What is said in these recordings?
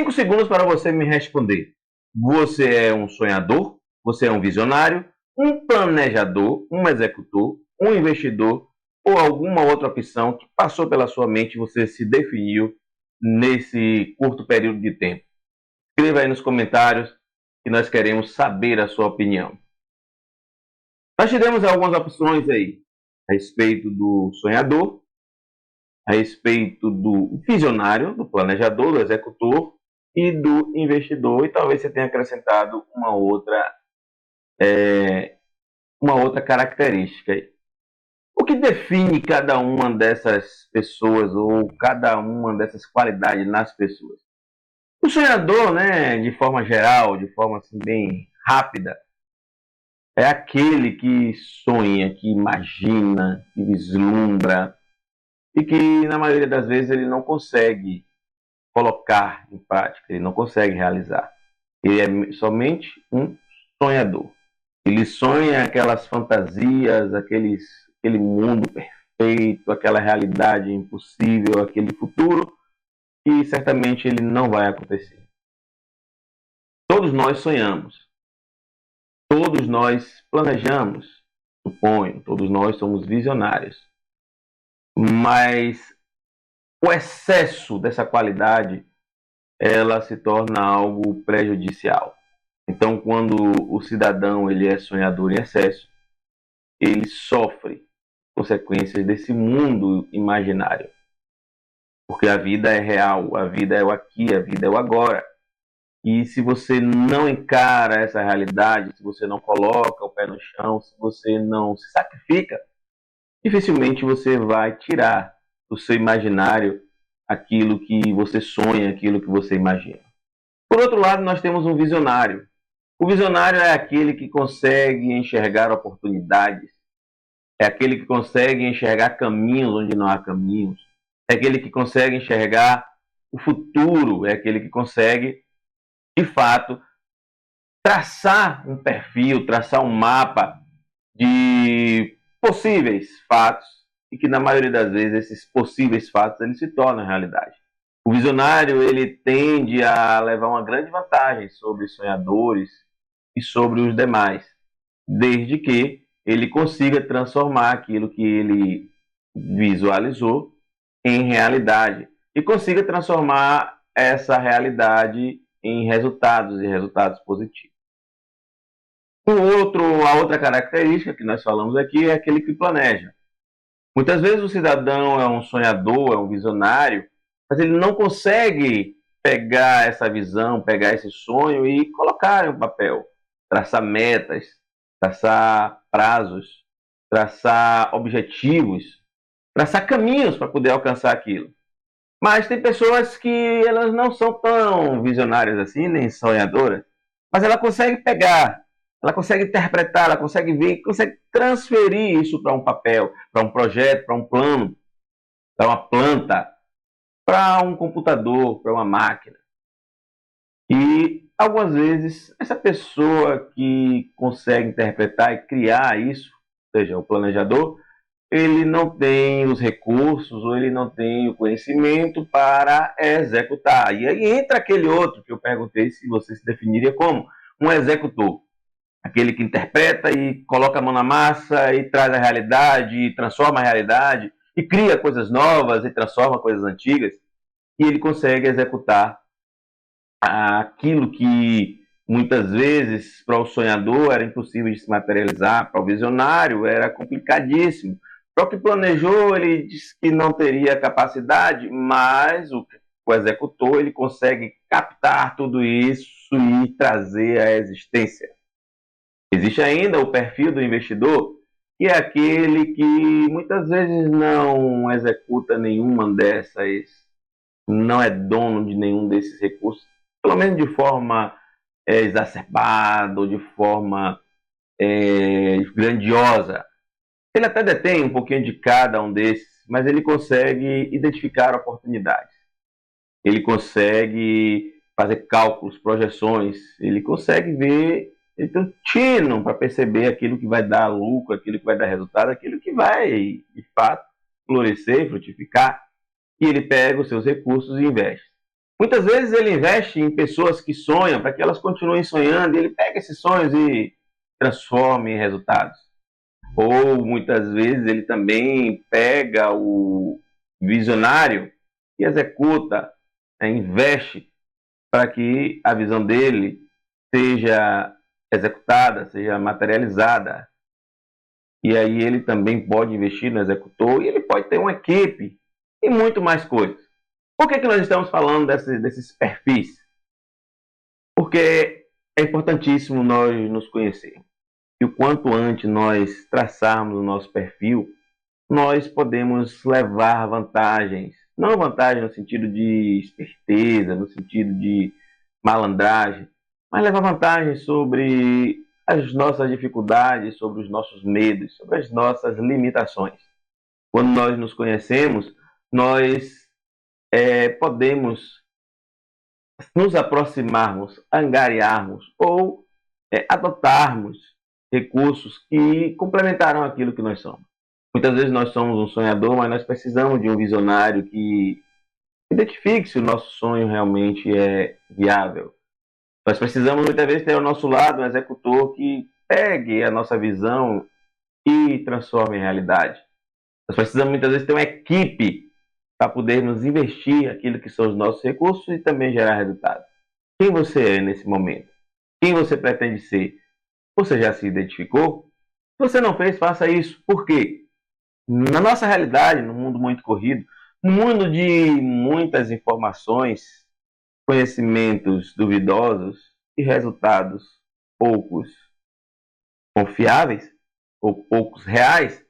5 segundos para você me responder. Você é um sonhador? Você é um visionário? Um planejador? Um executor? Um investidor? Ou alguma outra opção que passou pela sua mente e você se definiu nesse curto período de tempo? Escreva aí nos comentários que nós queremos saber a sua opinião. Nós tivemos algumas opções aí a respeito do sonhador, a respeito do visionário, do planejador, do executor e do investidor, e talvez você tenha acrescentado uma outra característica. O que define cada uma dessas pessoas ou cada uma dessas qualidades nas pessoas? O sonhador, né, de forma geral, de forma assim, bem rápida, é aquele que sonha, que imagina, que vislumbra e que na maioria das vezes ele não consegue colocar em prática, ele não consegue realizar. Ele é somente um sonhador. Ele sonha aquelas fantasias, aquele mundo perfeito, aquela realidade impossível, aquele futuro, e certamente ele não vai acontecer. Todos nós sonhamos, todos nós planejamos, suponho, todos nós somos visionários, mas o excesso dessa qualidade, ela se torna algo prejudicial. Então, quando o cidadão ele é sonhador em excesso, ele sofre consequências desse mundo imaginário. Porque a vida é real, a vida é o aqui, a vida é o agora. E se você não encara essa realidade, se você não coloca o pé no chão, se você não se sacrifica, dificilmente você vai tirar do seu imaginário aquilo que você sonha, aquilo que você imagina. Por outro lado, nós temos um visionário. O visionário é aquele que consegue enxergar oportunidades, é aquele que consegue enxergar caminhos onde não há caminhos, é aquele que consegue enxergar o futuro, é aquele que consegue, de fato, traçar um perfil, traçar um mapa de possíveis fatos e que, na maioria das vezes, esses possíveis fatos eles se tornam realidade. O visionário ele tende a levar uma grande vantagem sobre os sonhadores e sobre os demais, desde que ele consiga transformar aquilo que ele visualizou em realidade e consiga transformar essa realidade em resultados e resultados positivos. A outra característica que nós falamos aqui é aquele que planeja. Muitas vezes o cidadão é um sonhador, é um visionário, mas ele não consegue pegar essa visão, pegar esse sonho e colocar em um papel, traçar metas, traçar prazos, traçar objetivos, traçar caminhos para poder alcançar aquilo. Mas tem pessoas que elas não são tão visionárias assim, nem sonhadoras, mas ela consegue pegar, ela consegue interpretar, ela consegue ver, consegue transferir isso para um papel, para um projeto, para um plano, para uma planta, para um computador, para uma máquina. E algumas vezes essa pessoa que consegue interpretar e criar isso, ou seja, o planejador, ele não tem os recursos ou ele não tem o conhecimento para executar. E aí entra aquele outro que eu perguntei se você se definiria como um executor. Aquele que interpreta e coloca a mão na massa e traz a realidade, e transforma a realidade, e cria coisas novas e transforma coisas antigas. E ele consegue executar aquilo que muitas vezes para o sonhador era impossível de se materializar, para o visionário era complicadíssimo. Para o que planejou, ele disse que não teria capacidade, mas o executor ele consegue captar tudo isso e trazer à existência. Existe ainda o perfil do investidor, que é aquele que muitas vezes não executa nenhuma dessas, não é dono de nenhum desses recursos, pelo menos de forma exacerbada ou de forma grandiosa. Ele até detém um pouquinho de cada um desses, mas ele consegue identificar oportunidades. Ele consegue fazer cálculos, projeções, ele consegue ver, ele tem um tino para perceber aquilo que vai dar lucro, aquilo que vai dar resultado, aquilo que vai, de fato, florescer, frutificar, e ele pega os seus recursos e investe. Muitas vezes ele investe em pessoas que sonham para que elas continuem sonhando, e ele pega esses sonhos e transforma em resultados. Ou muitas vezes ele também pega o visionário e executa, investe para que a visão dele seja executada, seja materializada. E aí ele também pode investir no executor e ele pode ter uma equipe e muito mais coisas. Por que nós estamos falando desses perfis? Porque é importantíssimo nós nos conhecermos. E o quanto antes nós traçarmos o nosso perfil, nós podemos levar vantagens. Não vantagem no sentido de esperteza, no sentido de malandragem, mas levar vantagem sobre as nossas dificuldades, sobre os nossos medos, sobre as nossas limitações. Quando nós nos conhecemos, nós podemos nos aproximarmos, angariarmos ou adotarmos recursos que complementarão aquilo que nós somos. Muitas vezes nós somos um sonhador, mas nós precisamos de um visionário que identifique se o nosso sonho realmente é viável. Nós precisamos muitas vezes ter ao nosso lado um executor que pegue a nossa visão e transforme em realidade. Nós precisamos muitas vezes ter uma equipe para podermos investir aquilo que são os nossos recursos e também gerar resultados. Quem você é nesse momento? Quem você pretende ser? Você já se identificou? Se você não fez, faça isso. Por quê? Na nossa realidade, no mundo muito corrido, no mundo de muitas informações, conhecimentos duvidosos e resultados poucos confiáveis ou poucos reais,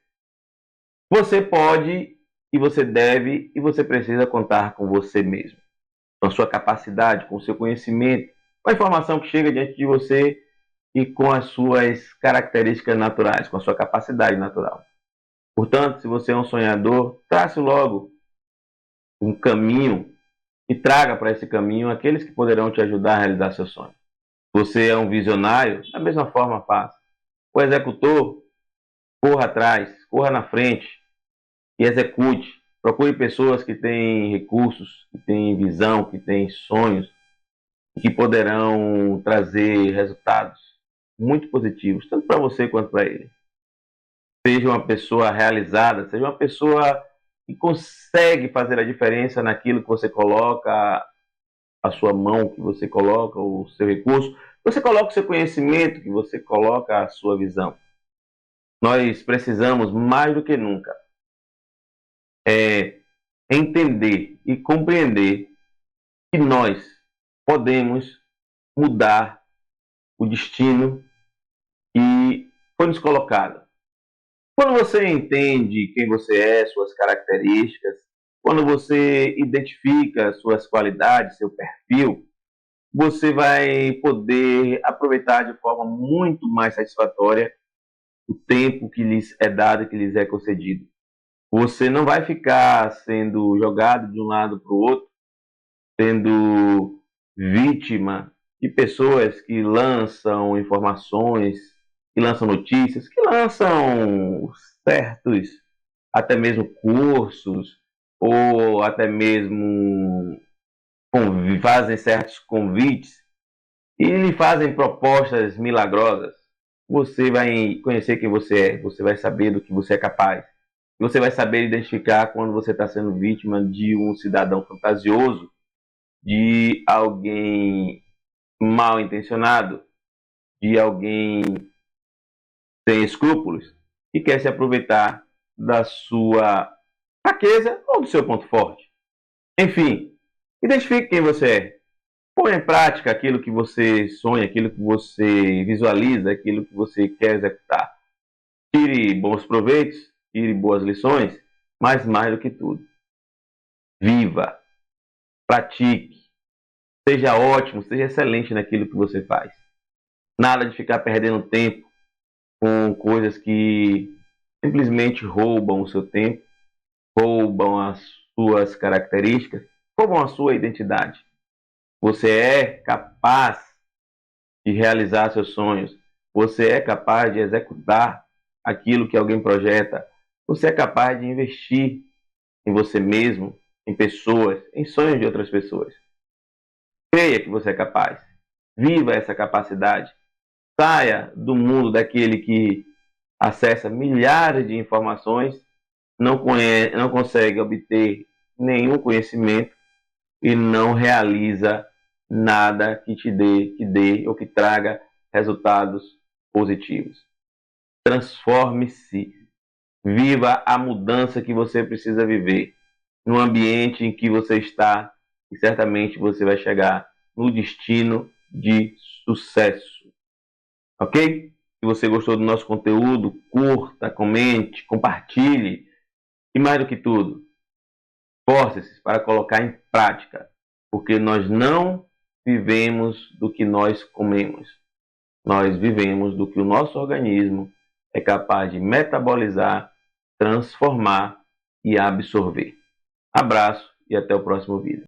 você pode e você deve e você precisa contar com você mesmo, com a sua capacidade, com o seu conhecimento, com a informação que chega diante de você e com as suas características naturais, com a sua capacidade natural. Portanto, se você é um sonhador, trace logo um caminho e traga para esse caminho aqueles que poderão te ajudar a realizar seu sonho. Você é um visionário, da mesma forma faça. O executor, corra atrás, corra na frente e execute. Procure pessoas que têm recursos, que têm visão, que têm sonhos e que poderão trazer resultados muito positivos, tanto para você quanto para ele. Seja uma pessoa realizada, seja uma pessoa que consegue fazer a diferença naquilo que você coloca a sua mão, que você coloca o seu recurso, você coloca o seu conhecimento, que você coloca a sua visão. Nós precisamos, mais do que nunca, entender e compreender que nós podemos mudar o destino que foi nos colocado. Quando você entende quem você é, suas características, quando você identifica suas qualidades, seu perfil, você vai poder aproveitar de forma muito mais satisfatória o tempo que lhes é dado, que lhes é concedido. Você não vai ficar sendo jogado de um lado para o outro, sendo vítima de pessoas que lançam informações, que lançam notícias, que lançam certos, até mesmo cursos, ou até mesmo fazem certos convites e lhe fazem propostas milagrosas. Você vai conhecer quem você é, você vai saber do que você é capaz. Você vai saber identificar quando você está sendo vítima de um cidadão fantasioso, de alguém mal intencionado, de alguém sem escrúpulos que quer se aproveitar da sua fraqueza ou do seu ponto forte. Enfim, identifique quem você é. Põe em prática aquilo que você sonha, aquilo que você visualiza, aquilo que você quer executar. Tire bons proveitos, tire boas lições, mas mais do que tudo, viva, pratique, seja ótimo, seja excelente naquilo que você faz. Nada de ficar perdendo tempo com coisas que simplesmente roubam o seu tempo, roubam as suas características, roubam a sua identidade. Você é capaz de realizar seus sonhos. Você é capaz de executar aquilo que alguém projeta. Você é capaz de investir em você mesmo, em pessoas, em sonhos de outras pessoas. Creia que você é capaz. Viva essa capacidade. Saia do mundo daquele que acessa milhares de informações, não consegue obter nenhum conhecimento e não realiza nada que dê ou que traga resultados positivos. Transforme-se. Viva a mudança que você precisa viver no ambiente em que você está e certamente você vai chegar no destino de sucesso. Ok? Se você gostou do nosso conteúdo, curta, comente, compartilhe e mais do que tudo, force-se para colocar em prática, porque nós não vivemos do que nós comemos. Nós vivemos do que o nosso organismo é capaz de metabolizar, transformar e absorver. Abraço e até o próximo vídeo.